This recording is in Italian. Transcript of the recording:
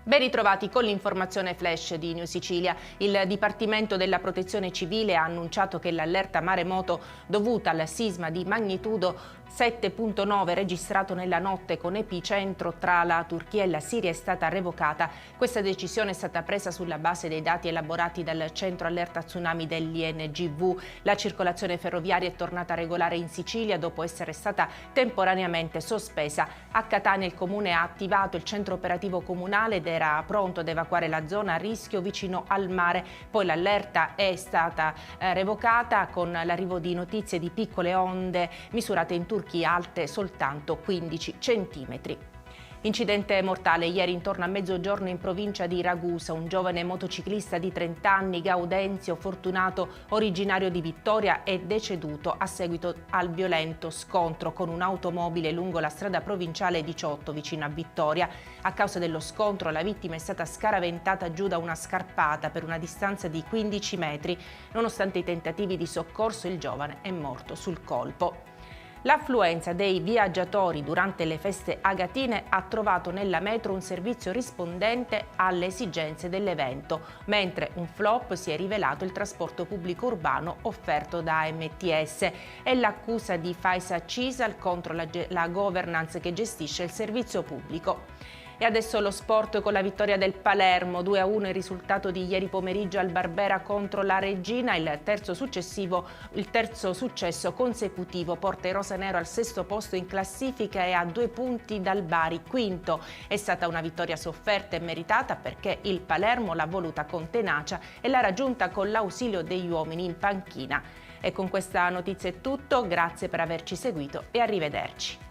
Ben ritrovati con l'informazione flash di News Sicilia. Il Dipartimento della Protezione Civile ha annunciato che l'allerta maremoto dovuta al sisma di magnitudo 7.9 registrato nella notte con epicentro tra la Turchia e la Siria è stata revocata. Questa decisione è stata presa sulla base dei dati elaborati dal centro allerta tsunami dell'INGV. La circolazione ferroviaria è tornata regolare in Sicilia dopo essere stata temporaneamente sospesa. A Catania il comune ha attivato il centro operativo comunale ed era pronto ad evacuare la zona a rischio vicino al mare. Poi l'allerta è stata revocata con l'arrivo di notizie di piccole onde misurate in Turchia alte soltanto 15 centimetri. Incidente mortale ieri intorno a mezzogiorno in provincia di Ragusa. Un giovane motociclista di 30 anni, Gaudenzio Fortunato, originario di Vittoria, è deceduto a seguito al violento scontro con un'automobile lungo la strada provinciale 18 vicino a Vittoria. A causa dello scontro la vittima è stata scaraventata giù da una scarpata per una distanza di 15 metri. Nonostante i tentativi di soccorso, il giovane è morto sul colpo. L'affluenza dei viaggiatori durante le feste agatine ha trovato nella metro un servizio rispondente alle esigenze dell'evento, mentre un flop si è rivelato il trasporto pubblico urbano offerto da MTS. È l'accusa di Faisa Cisal contro la governance che gestisce il servizio pubblico. E adesso lo sport con la vittoria del Palermo, 2-1 il risultato di ieri pomeriggio al Barbera contro la Reggina, il terzo successo consecutivo porta i rosanero al sesto posto in classifica e a 2 punti dal Bari, quinto. È stata una vittoria sofferta e meritata perché il Palermo l'ha voluta con tenacia e l'ha raggiunta con l'ausilio degli uomini in panchina. E con questa notizia è tutto, grazie per averci seguito e arrivederci.